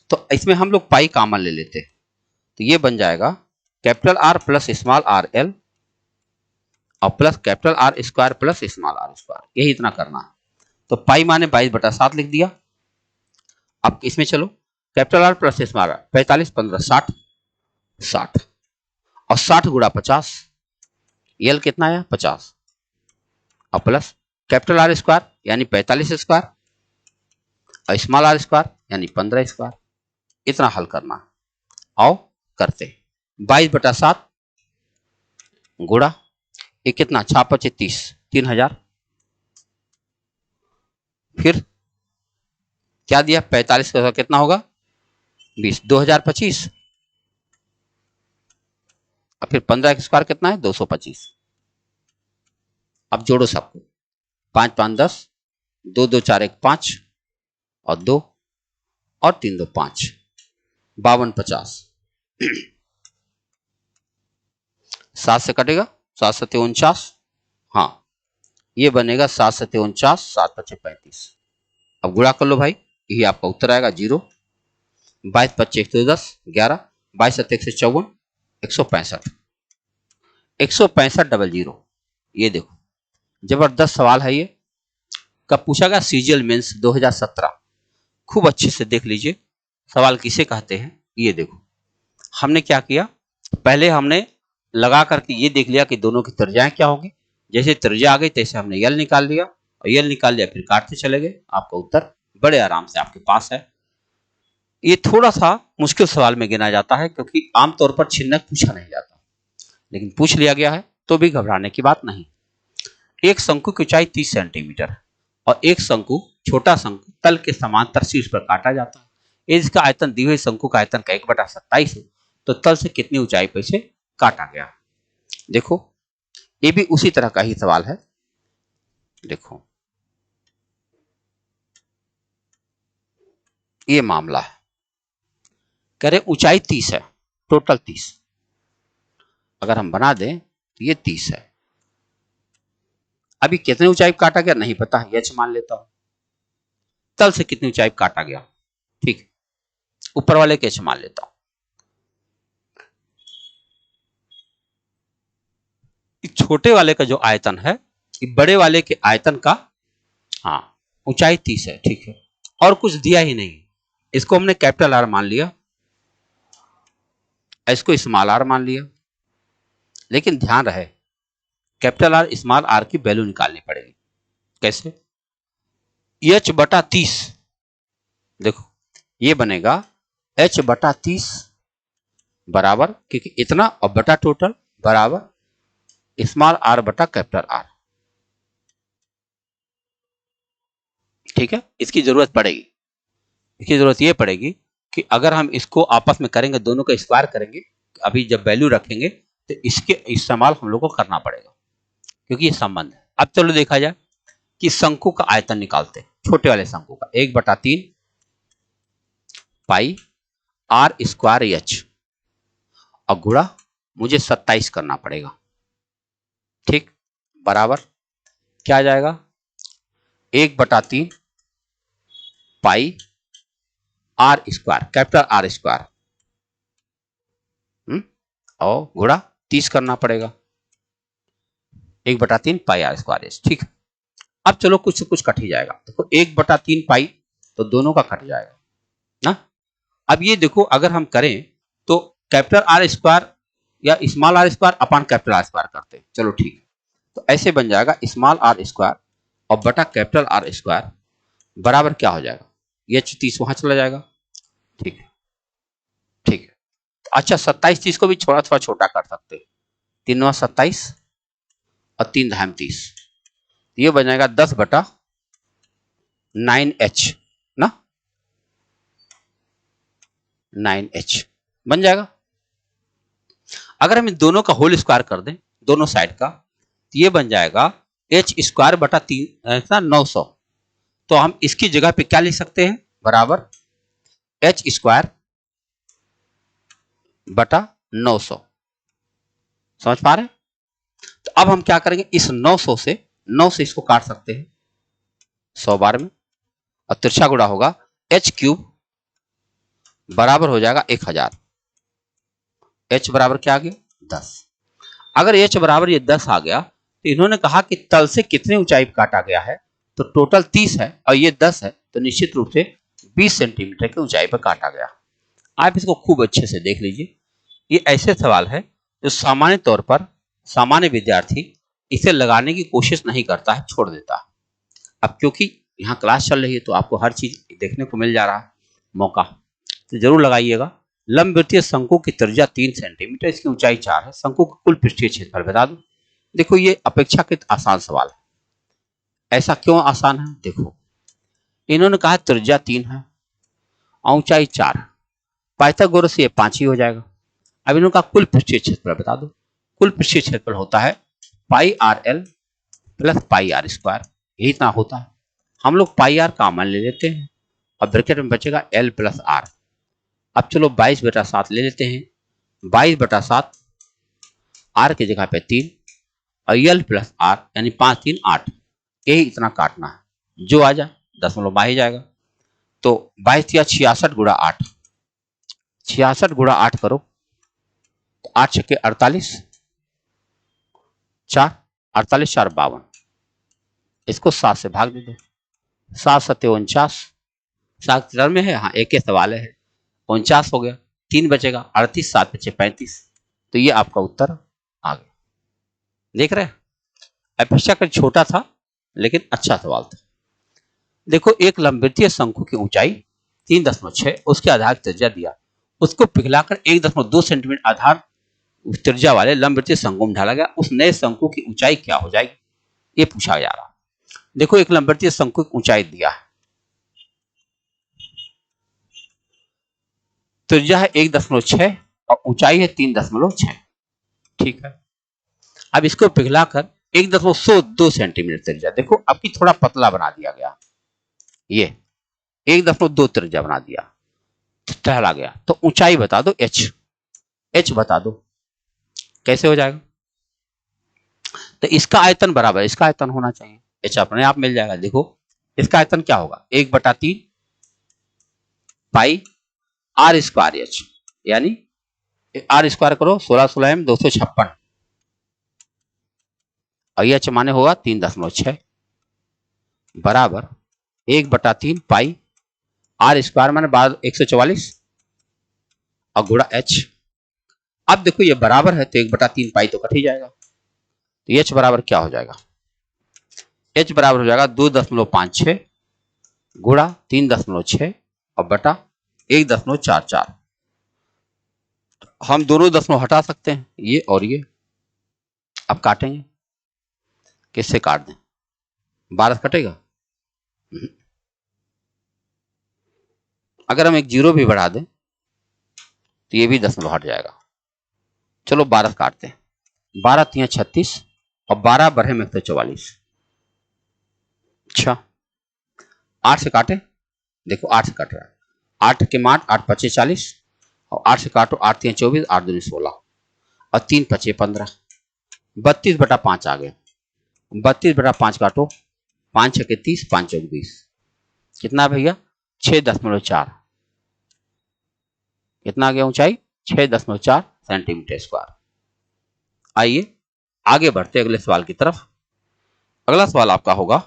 तो इसमें हम लोग पाई कॉमन ले लेते हैं, तो ये बन जाएगा capital are plus small r l और plus capital are square plus small are square, यही इतना करना है। तो पाई माने 22/7 लिख दिया। अब इसमें चलो, capital are plus small R, 45 15 60 60 और 60 गुणा 50, यल कितना आया 50 और प्लस कैपिटल आर स्क्वायर यानी 45 स्क्वायर और स्मॉल आर स्क्वायर यानी 15 स्क्वायर, इतना हल करना। आओ करते। 22/7 गुणा ये कितना 6 5 30 3000, फिर क्या दिया 45 का कितना होगा 20 2025 और फिर 15 स्क्वायर कितना है 225। अब जोड़ो सबको, 5 5 10 2 2 4 1 5 और 2 और 3 2 5 52 50 7 से कटेगा 7 7 49, हाँ ये बनेगा 7 7 49 7 5 35। अब गुणा कर लो भाई, यही आपका उत्तर आएगा 0। 22 25 110 11 22 7 1 54 165 165 00। ये देखो जबरदस्त सवाल है ये। कब पूछा गया, सीजीएल मेंस 2017। खूब अच्छे से देख लीजिए सवाल किसे कहते हैं। ये देखो हमने क्या किया, पहले हमने लगा करके ये देख लिया कि दोनों की त्रिज्याएं क्या होंगी। जैसे त्रिज्या आ गई तैसे हमने यल निकाल लिया और यल निकाल लिया, फिर काटते चले गए। आपका उत्तर बड़े आराम से आपके पास है। ये थोड़ा सा मुश्किल सवाल में गिना जाता है क्योंकि आमतौर पर छिन्नक पूछा नहीं जाता, लेकिन पूछ लिया गया है तो भी घबराने की बात नहीं। एक शंकु की ऊंचाई 30 सेंटीमीटर और एक शंकु छोटा शंकु तल के समांतर शीर्ष पर काटा जाता है। इसका आयतन दी हुई शंकु का आयतन का 1/27 है, तो तल से कितनी ऊंचाई पर इसे काटा गया। देखो ये भी उसी तरह का ही सवाल है। देखो ये मामला है, कह रहे ऊंचाई 30 है, टोटल 30, अगर हम बना दें तो ये 30 है। अभी कितनी ऊंचाई काटा गया नहीं पता है, एच मान लेता हूं। तल से कितनी ऊंचाई काटा गया, ठीक, ऊपर वाले के एच मान लेता हूं। छोटे वाले का जो आयतन है, बड़े वाले के आयतन का, हाँ ऊंचाई 30 है, ठीक है, और कुछ दिया ही नहीं। इसको हमने कैपिटल आर मान लिया, इसको स्मॉल आर मान लिया, लेकिन ध्यान रहे कैपिटल आर स्मॉल आर की वैल्यू निकालनी पड़ेगी। कैसे, h/30, देखो ये बनेगा h/30 बराबर, क्योंकि इतना और बटा टोटल बराबर स्मॉल आर बटा कैपिटल आर। ठीक है, इसकी जरूरत पड़ेगी। इसकी जरूरत ये पड़ेगी कि अगर हम इसको आपस में करेंगे, दोनों का स्क्वायर करेंगे, अभी जब वैल्यू रखेंगे तो इसके इस्तेमाल हम लोग को करना पड़ेगा क्योंकि ये संबंध है। अब चलो देखा जाए कि शंकु का आयतन निकालते हैं, छोटे वाले शंकु का 1/3 पाई आर स्क्वायर एच और गुणा मुझे 27 करना पड़ेगा, ठीक, बराबर क्या आ जाएगा 1/3 pi r square capital are square और गुणा 30 करना पड़ेगा 1/3 पाई आर स्क्वायर एच। ठीक, अब चलो कुछ से कुछ कट ही जाएगा। देखो 1/3 पाई तो दोनों का कट जाएगा ना। अब ये देखो, अगर हम करें तो कैपिटल आर स्क्वायर या small are square upon capital are square करते हैं। चलो ठीक है, तो ऐसे बन जाएगा स्मॉल आर स्क्वायर और बटा कैपिटल आर स्क्वायर बराबर क्या हो जाएगा, ये 30 वहां चला जाएगा। ठीक है, ठीक है। अच्छा, 27 30 को भी थोड़ा थोड़ा छोटा कर सकते हैं। 3 27 और 3 धाम 30, ये बन जाएगा 10/9h ना, 9h बन जाएगा। अगर हम इन दोनों का होल स्क्वायर कर दें दोनों साइड का, तो ये बन जाएगा h स्क्वायर बटा 900। तो हम इसकी जगह पे क्या लिख सकते हैं, बराबर h स्क्वायर बटा 900। समझ पा रहे हैं? तो अब हम क्या करेंगे, इस 900 से इसको काट सकते हैं 100 बार में, और तिरछा गुणा होगा h क्यूब बराबर हो जाएगा 1000। h बराबर क्या आ गया, 10। अगर h बराबर ये 10 आ गया, तो इन्होंने कहा कि तल से कितने ऊंचाई पर काटा गया है, तो टोटल 30 है और ये 10 है, तो निश्चित रूप से 20 सेंटीमीटर की ऊंचाई पर काटा गया। आप इसको खूब अच्छे से देख लीजिए। ये ऐसे सवाल है जो सामान्य तौर पर सामान्य विद्यार्थी इसे लगाने की कोशिश नहीं करता है, छोड़ देता है। अब क्योंकि यहाँ क्लास चल रही है तो आपको हर चीज देखने को मिल जा रहा है, मौका तो जरूर लगाइएगा। लंबवृत्तीय शंकु की त्रिज्या 3 सेंटीमीटर, इसकी ऊंचाई 4 है, शंकु का कुल पृष्ठीय क्षेत्रफल बता दो। देखो ये अपेक्षाकृत आसान सवाल है। ऐसा क्यों आसान है, देखो इन्होंने कहा त्रिज्या 3 है, ऊंचाई 4 है, पाइथागोरस ये 5 ही हो जाएगा। अब इन्होंने कहा कुल पृष्ठीय क्षेत्रफल बता दो। कुल पृष्ठीय क्षेत्रफल होता है pi r l plus pi r square, यही इतना होता है। हम लोग पाई आर कॉमन ले लेते हैं और ब्रैकेट में बचेगा एल प्लस आर। अब चलो 22/7 ले लेते हैं, 22/7 आर की जगह पे 3 और एल प्लस आर यानी 5 3 8, यही इतना काटना है, जो आ जाए दशमलव बाहर ही जाएगा। तो 22 या 66 गुणा 8, 66 गुणा 8 करो, 8 छक्के 48, 4 48 4 52, इसको 7 से भाग दे दो, 7 7 49, 7 में है, हाँ एक ही सवाल है, 49 हो गया, 3 बचेगा, 38 7 बचे 35। तो ये आपका उत्तर आ गया। देख रहे हैं, अपेक्षाकृत छोटा था लेकिन अच्छा सवाल था। देखो एक लंबवृत्तीय शंकु की ऊंचाई 3.6, उसके आधार त्रिज्या दिया, उसको पिघलाकर 1.2 सेंटीमीटर आधार त्रिज्या वाले लंबवृत्तीय शंकु में ढाला गया, उस नए शंकु की ऊंचाई क्या हो जाएगी, ये पूछा जा रहा। देखो एक लंबवृत्तीय शंकु की ऊंचाई दिया है, त्रिज्या है 1.6 और ऊंचाई है 3.6। ठीक है, अब इसको पिघलाकर 1.2 सेंटीमीटर त्रिज्या, देखो आपकी थोड़ा पतला बना दिया गया, ये 1.2 त्रिज्या बना दिया, टहला गया। तो ऊंचाई बता दो h बता दो, कैसे हो जाएगा। तो इसका आयतन बराबर इसका आयतन होना चाहिए, h अपने आप मिल जाएगा। देखो इसका आयतन क्या होगा, 1/3 पाई आर स्क्वायर एच, यानी आर स्क्वायर करो 16 16 में 256 और एच माने होगा 3.6 बराबर 1/3 पाई आर स्क्वायर माने 144 और गुणा एच। अब देखो ये बराबर है तो 1/3 पाई तो कट ही जाएगा, तो एच बराबर क्या हो जाएगा, एच बराबर हो जाएगा 2.56 गुणा 3.6 और बटा 1.44। हम दोनों दशमलव हटा सकते हैं, ये और ये। अब काटेंगे, किससे काट दें, 12 कटेगा। अगर हम एक जीरो भी बढ़ा दें तो ये भी दशमलव हट जाएगा। चलो 12 काटते हैं, 12 3 36 और 12 बढ़े में 144। अच्छा 8 से काटे, देखो 8 से कट रहा है, 8 के 8 8 25 40 और 8 से काटो, 8 3 24 8 2 16 और 3 25 15, 32/5 आ गया। 32/5 काटो, 5 6 30 5 चौक 20, कितना भैया 6.4, कितना आ गया ऊंचाई 6.4 सेंटीमीटर स्क्वायर। आइए आगे बढ़ते अगले सवाल की तरफ। अगला सवाल आपका होगा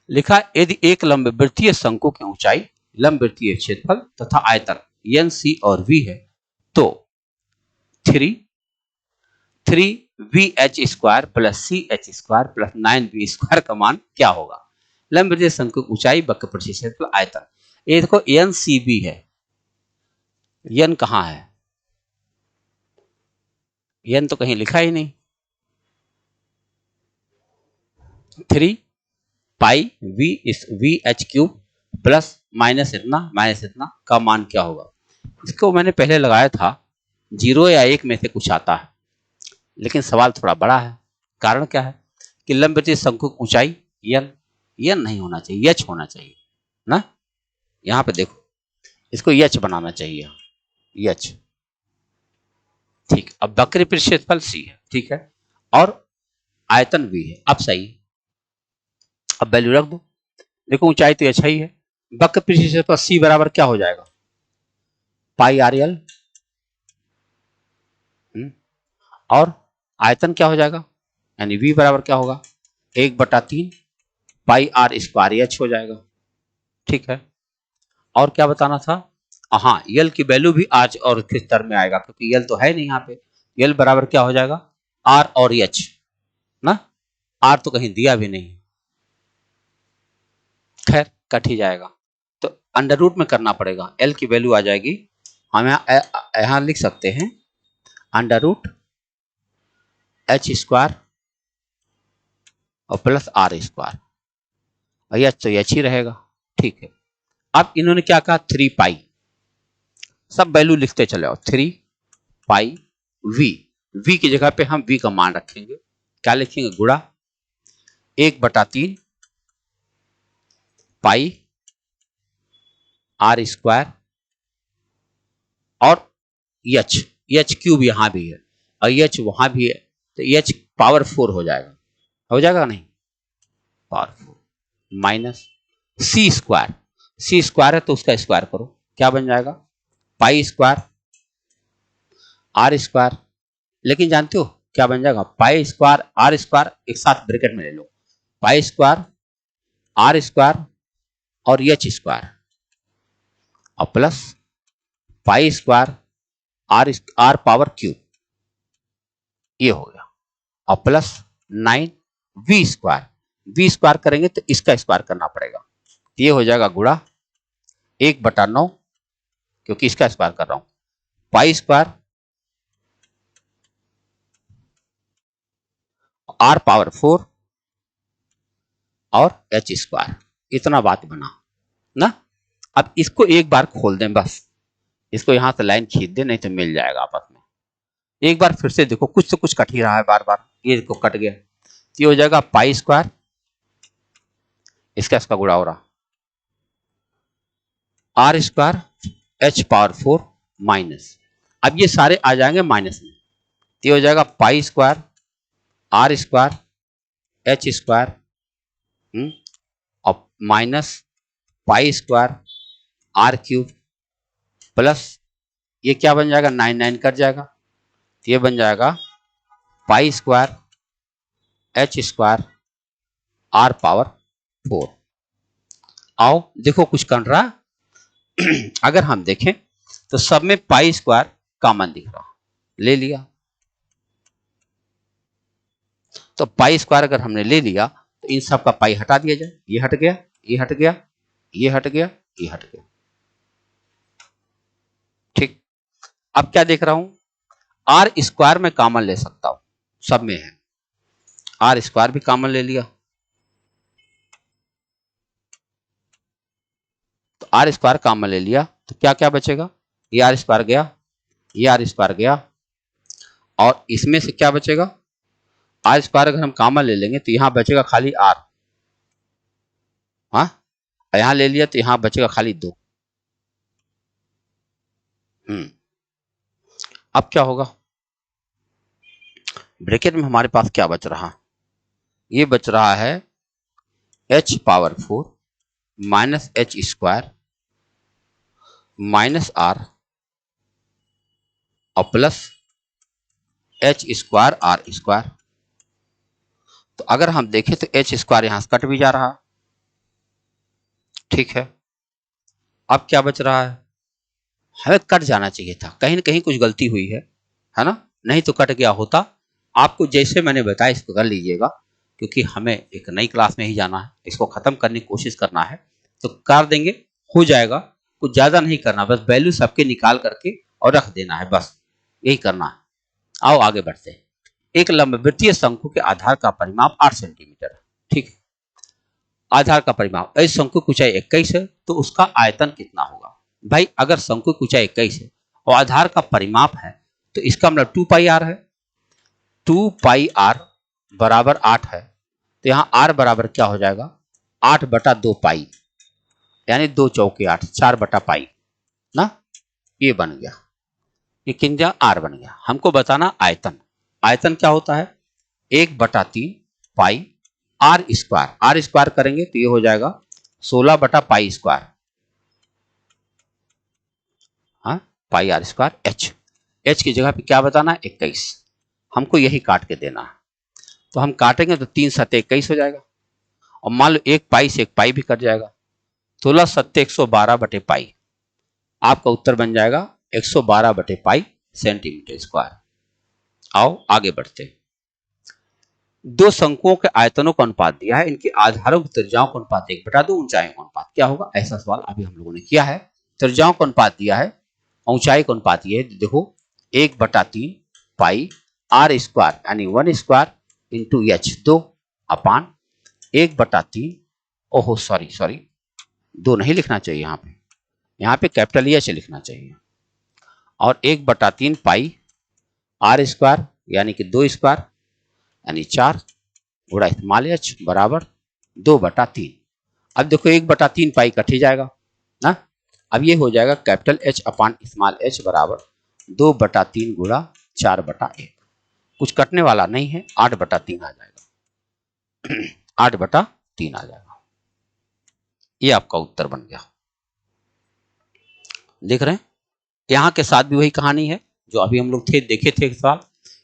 लिखा यदि एक लंबवृत्तीय शंकु की ऊंचाई, लंबवृत्तीय क्षेत्रफल तथा आयतन एन सी और वी है तो 3 3VH² plus CH² plus 9V² का मान क्या होगा। लंबवृत्तीय शंकु की ऊंचाई, वक्र परिक्षेत्र क्षेत्रफल, आयतन। ये देखो NCB है, एन कहां है, एन तो कहीं लिखा ही नहीं। 3πV(VH³ प्लस माइनस इतना का मान क्या होगा। इसको मैंने पहले लगाया था, 0 या 1 में से कुछ आता है, लेकिन सवाल थोड़ा बड़ा है। कारण क्या है कि लंबवृत्तीय शंकु की ऊंचाई एन नहीं होना चाहिए, एच होना चाहिए ना। यहां पे देखो, इसको एच बनाना चाहिए, एच। ठीक, अब वक्र परिक्षेत्र क्षेत्रफल सी है, ठीक है, और आयतन वी है। अब सही, अब वैल्यू रख दो। देखो ऊंचाई तो अच्छा ही है, वक्र परिक्षेत्र क्षेत्रफल सी बराबर क्या हो जाएगा, पाई आर एल, और आयतन क्या हो जाएगा, यानी वी बराबर क्या होगा, 1/3 पाई आर स्क्वायर एच हो जाएगा। ठीक है, और क्या बताना था, हाँ, यल की वैल्यू भी आज और किस स्तर में आएगा, क्योंकि यल तो है नहीं यहाँ पे। यल बराबर क्या हो जाएगा, आर और एच ना, आर तो कहीं दिया भी नहीं, खैर कट ही जाएगा, तो अंडर रूट में करना पड़ेगा। एल की वैल्यू आ जाएगी, हम यहाँ लिख सकते हैं अंडर रूट H² और प्लस R², और एच तो एच ही रहेगा। ठीक है, अब इन्होंने क्या कहा, 3 पाई, सब वैल्यू लिखते चले आओ, 3 पाई वी की जगह पे हम वी का मान रखेंगे, क्या लिखेंगे, गुणा 1/3 पाई R² और H³ यहां भी है और H वहां भी है, तो H पावर 4 हो जाएगा नहीं, पावर 4 माइनस C² है तो उसका स्क्वायर करो, क्या बन जाएगा, π² R², लेकिन जानते हो क्या बन जाएगा, π² R² एक साथ ब्रैकेट में ले लो, π² R² और H² और प्लस π² R पावर क्यूब, ये हो गया, और प्लस 9V² करेंगे तो इसका स्क्वायर करना पड़ेगा, ये हो जाएगा गुणा 1/9, क्योंकि इसका स्क्वायर कर रहा हूं, π² R पावर 4 और H², इतना बात बना ना। अब इसको एक बार खोल दें, बस इसको यहां से लाइन खींच दें, नहीं तो मिल जाएगा आपस में। एक बार फिर से देखो, कुछ तो कुछ कट ही रहा है बार बार, ये देखो कट गया, ये हो जाएगा π², इसका गुणा हो रहा R² H पावर 4 माइनस, अब ये सारे आ जाएंगे माइनस में, ये हो जाएगा π² R² H² और माइनस π² R³ प्लस ये क्या बन जाएगा, 9 कट जाएगा, ये बन जाएगा π² H² R पावर 4। आओ देखो कुछ कर रहा अगर हम देखें तो सब में π² कॉमन दिख रहा, ले लिया, तो π² अगर हमने ले लिया तो इन सब का पाई हटा दिया जाए, ये हट गया, ये हट गया, ये हट गया, ये हट गया। ठीक, अब क्या देख रहा हूं, R² में कॉमन ले सकता हूं, सब में है, R² भी कॉमन ले लिया, तो R² कॉमन ले लिया तो क्या क्या बचेगा, ये R² गया, ये R² गया, और इसमें से क्या बचेगा, R² अगर हम कॉमन ले लेंगे तो यहां बचेगा खाली R, हाँ, यहां ले लिया तो यहां बचेगा खाली 2। अब क्या होगा, ब्रैकेट में हमारे पास क्या बच रहा, ये बच रहा है H power 4 minus H² minus R और प्लस H² R²। तो अगर हम देखें तो H² यहां से कट भी जा रहा, ठीक है, अब क्या बच रहा है? हमें कट जाना चाहिए था, कहीं ना कहीं कुछ गलती हुई है ना, नहीं तो कट गया होता। आपको जैसे मैंने बताया इसको कर लीजिएगा, क्योंकि हमें एक नई क्लास में ही जाना है, इसको खत्म करने की कोशिश करना है, तो कर देंगे, हो जाएगा। कुछ ज्यादा नहीं करना, बस वैल्यू सबके निकाल करके और रख देना है, बस यही करना है। आओ आगे बढ़ते हैं। एक लंबवृत्तीय शंकु के आधार का परिमाप 8 सेंटीमीटर है, ठीक है। आधार का परिमाप, इस शंकु की ऊंचाई 21 है, तो उसका आयतन कितना होगा? भाई अगर शंकु की ऊंचाई 21 है और आधार का परिमाप है, तो इसका मतलब 2 पाई आर है। 2 पाई आर बराबर 8 है, तो यहाँ आर बराबर क्या हो जाएगा? 8 बटा 2 पाई, यानी 2 चौके 8, 4 बटा पाई ना, ये बन गया, ये कितना आर बन गया। हमको बताना आयतन, आयतन क्या होता है? 1/3 pi r square, r square करेंगे तो ये हो जाएगा 16 बटा पाई स्क्वायर, हाँ, पाई आर स्क्वायर एच। एच की जगह पे क्या बताना है? 21, हमको यही काट के देना है, तो हम काटेंगे तो 3 सत्ते 21 हो जाएगा, और मान लो एक पाई से एक पाई भी कट जाएगा, 16 सत्ते 112 बटे पाई, आपका उत्तर बन जाएगा 112 बटे पाई सेंटीमीटर स्क्वायर। आओ आगे बढ़ते हैं। दो शंकुओं के आयतनों का अनुपात दिया है, इनके आधारों की त्रिज्याओं का अनुपात 1/2, ऊंचाई का अनुपात क्या होगा? ऐसा सवाल अभी हम लोगों ने किया है। त्रिज्याओं का अनुपात दिया है, ऊंचाई का अनुपात ये है, देखो 1/3 पाई आर स्क्वायर यानी 1 स्क्वायर इंटू एच, 2 अपान 1/3, ओहो सॉरी सॉरी, 2 नहीं लिखना चाहिए यहाँ पे कैपिटल एच लिखना चाहिए, और 1/3 पाई आर स्क्वायर यानी कि 2 स्क्वायर यानी 4 गुणा इस्तेमाल एच बराबर 2/3। अब देखो 1/3 पाई कट ही जाएगा ना, अब ये हो जाएगा कैपिटल एच अपान स्मॉल एच बराबर 2/3 गुणा 4/1, कुछ कटने वाला नहीं है, 8/3 आ जाएगा 8/3 आ जाएगा, ये आपका उत्तर बन गया। देख रहे हैं, यहाँ के साथ भी वही कहानी है जो अभी हम लोग देखे थे सवाल।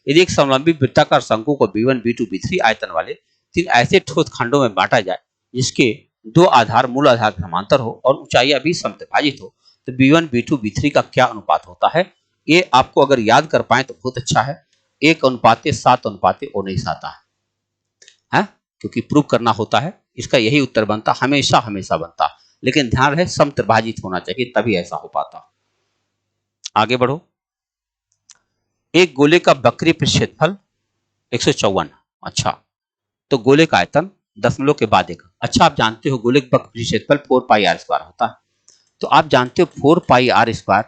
यदि एक समलंबी वृत्ताकार शंकु को B1, B2, B3 आयतन वाले 3 ऐसे ठोस खंडों में बांटा जाए जिसके 2 आधार मूल आधार समांतर हो और ऊंचाइयां भी समत्रिभाजित हो, तो B1, B2, B3 का क्या अनुपात होता है? ये आपको अगर याद कर पाए तो बहुत अच्छा है। 1:7:19 आता है, क्योंकि प्रूव करना होता है, इसका यही उत्तर बनता, हमेशा हमेशा बनता, लेकिन ध्यान रहे समत्रिभाजित होना चाहिए तभी ऐसा हो पाता। आगे बढ़ो। एक गोले का वक्रीय क्षेत्रफल 154, अच्छा, तो गोले का आयतन दशमलव के बाद एक, अच्छा आप जानते हो गोले का वक्रीय क्षेत्रफल 4 पाई आर स्क्वायर होता है, तो आप जानते हो 4 पाई आर स्क्वायर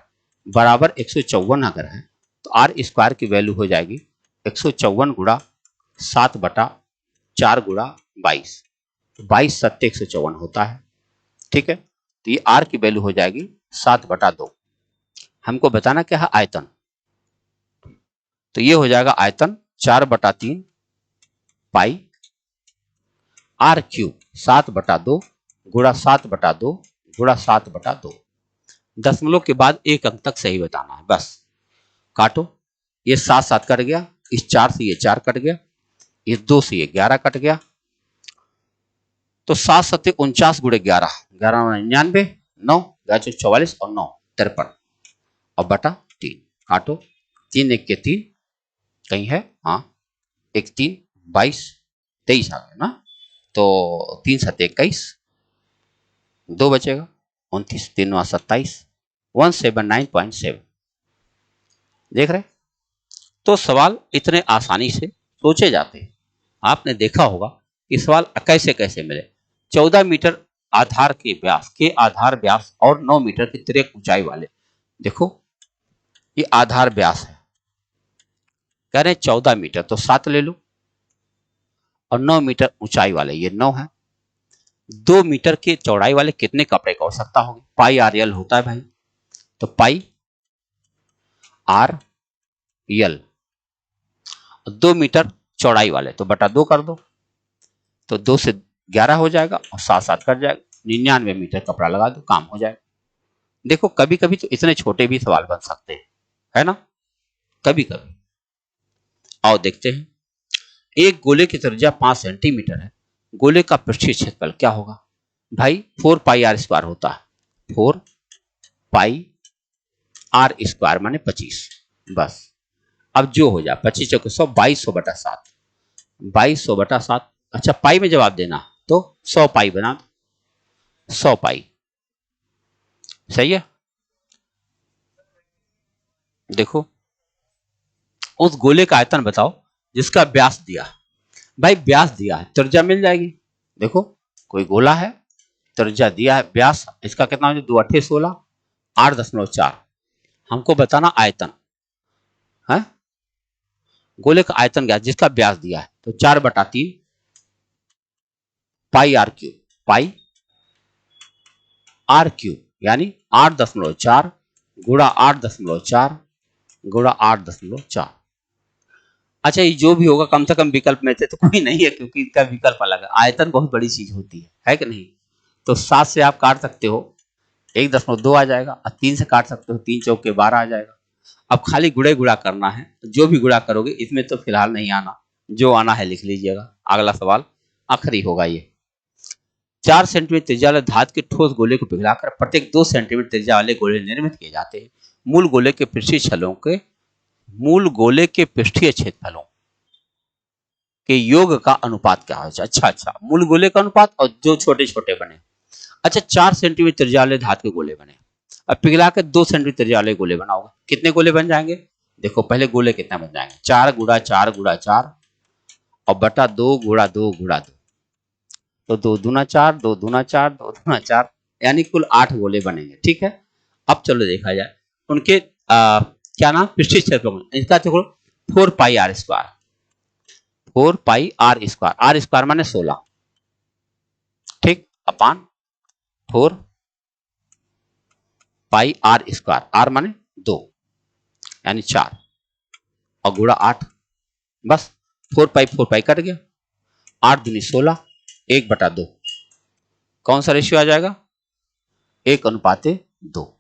बराबर 154 अगर है, तो आर स्क्वायर की वैल्यू हो जाएगी 154 गुणा 7/4 गुणा 22, 22 सत्ते 154 होता है, ठीक है। तो ये आर की वैल्यू हो जाएगी 7/2। हमको बताना क्या है? आयतन, तो ये हो जाएगा आयतन 4/3 पाई आर क्यूब 7/2 गुणा 7/2 गुणा 7/2, दशमलव के बाद एक अंक तक सही बताना है, बस काटो, ये 7 7 कट गया, इस 4 से ये 4 कट गया, इस 2 से ये 11 कट गया, तो 7 सत्ते 49 गुणे 11, 11×99, 9 44 और 9 53, और बटा 3 काटो, 3 1 के 3 कहीं है, हाँ, 1 3 22 23 आ गया ना, तो 3 7 21, 2 बचेगा, 29 3 9 27, 179.7। देख रहे, तो सवाल इतने आसानी से सोचे जाते हैं। आपने देखा होगा कि सवाल कैसे कैसे मिले। 14 मीटर आधार के व्यास के आधार व्यास और 9 मीटर की तिर्यक ऊंचाई वाले, देखो ये आधार व्यास है, कह रहे 14 मीटर तो 7 ले लो, और 9 मीटर ऊंचाई वाले ये 9 है। 2 मीटर के चौड़ाई वाले कितने कपड़े की आवश्यकता होगी? पाई आर एल होता है भाई, तो पाई आर एल, 2 मीटर चौड़ाई वाले तो बटा 2 कर दो, तो 2 से 11 हो जाएगा और 7 7 कट जाएगा, 99 मीटर कपड़ा लगा दो, काम हो जाएगा। देखो कभी कभी तो इतने छोटे भी सवाल बन सकते हैं, है ना, कभी कभी। आओ देखते हैं। एक गोले की त्रिज्या 5 सेंटीमीटर है, गोले का पृष्ठीय क्षेत्रफल क्या होगा? भाई 4 पाई आर स्क्वायर होता है, 4 पाई आर स्क्वायर माने 25। बस अब जो हो जाए 25 चौके 100, 2200/7, 2200/7। अच्छा पाई में जवाब देना तो 100 पाई बना दो, 100 पाई। सही है। देखो उस गोले का आयतन बताओ जिसका व्यास दिया। भाई व्यास दिया है, त्रिज्या मिल जाएगी। देखो कोई गोला है, त्रिज्या दिया है, व्यास इसका कितना हो जाए, 2 8 16, 8.4। हमको बताना आयतन है, गोले का आयतन क्या जिसका व्यास दिया है, तो 4/3 pi r cube, pi r cube यानी 8.4 गुणा 8.4 गुणा 8.4। अच्छा ये जो भी होगा कम से कम विकल्प में से तो कोई नहीं है, क्योंकि इसका विकल्प अलग है। आयतन बहुत बड़ी चीज होती है कि नहीं। तो 7 से आप काट सकते हो 1.2 आ जाएगा, और 3 से काट सकते हो 3 चौके 12 आ जाएगा। अब खाली गुड़े गुड़ा करना है, जो भी गुड़ा करोगे इसमें तो फिलहाल नहीं आना, जो आना है लिख लीजिएगा। अगला सवाल आखिरी होगा ये। 4 सेंटीमीटर त्रिज्या वाले धातु के ठोस गोले को पिघलाकर प्रत्येक 2 सेंटीमीटर त्रिज्या वाले गोले निर्मित किए जाते हैं। मूल गोले के पृष्ठीय छलों के मूल गोले के पृष्ठीय क्षेत्रफलों के योग का अनुपात क्या है। अच्छा मूल गोले का अनुपात और जो छोटे छोटे बने। अच्छा 4 सेंटीमीटर त्रिज्या वाले धातु के गोले बने, अब पिघला के 2 सेंटीमीटर त्रिज्या वाले गोले बनाओगे, कितने गोले बन जाएंगे। देखो पहले गोले कितने बन जाएंगे, 4 गुणा 4 गुणा 4 और बटा 2 गुणा 2 गुणा 2, तो 2 दूना 4, 2 दूना 4, 2 दूना 4, यानी कुल 8 गोले बनेंगे। ठीक है। अब चलो देखा जाए उनके क्या नाम पृष्ठीय क्षेत्रफल। इसका देखो 4 pi r square, 4 pi r square, r square माने 16, ठीक, अपान 4 पाई आर स्क्वायर, आर माने 2 यानी 4 और गुणा 8। बस 4 पाई कट गया, 8 दूनी 16, 1/2। कौन सा रेशियो आ जाएगा, 1:2।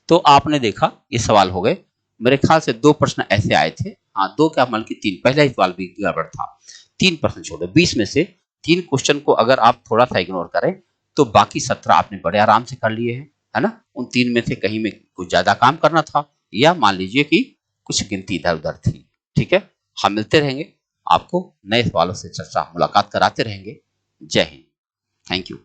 तो आपने देखा ये सवाल हो गए। मेरे ख्याल से 2 प्रश्न ऐसे आए थे, हाँ 2 क्या बल्कि कि 3, पहला ही सवाल भी गड़बड़ था। 3 प्रश्न छोड़ो, 20 में से 3 क्वेश्चन को अगर आप थोड़ा सा इग्नोर करें तो बाकी 17 आपने बड़े आराम से कर लिए हैं, है ना। उन 3 में से कहीं में कुछ ज्यादा काम करना था, या मान लीजिए कि कुछ गिनती इधर उधर थी। ठीक है। हम मिलते रहेंगे, आपको नए सवालों से चर्चा मुलाकात कराते रहेंगे। जय हिंद, थैंक यू।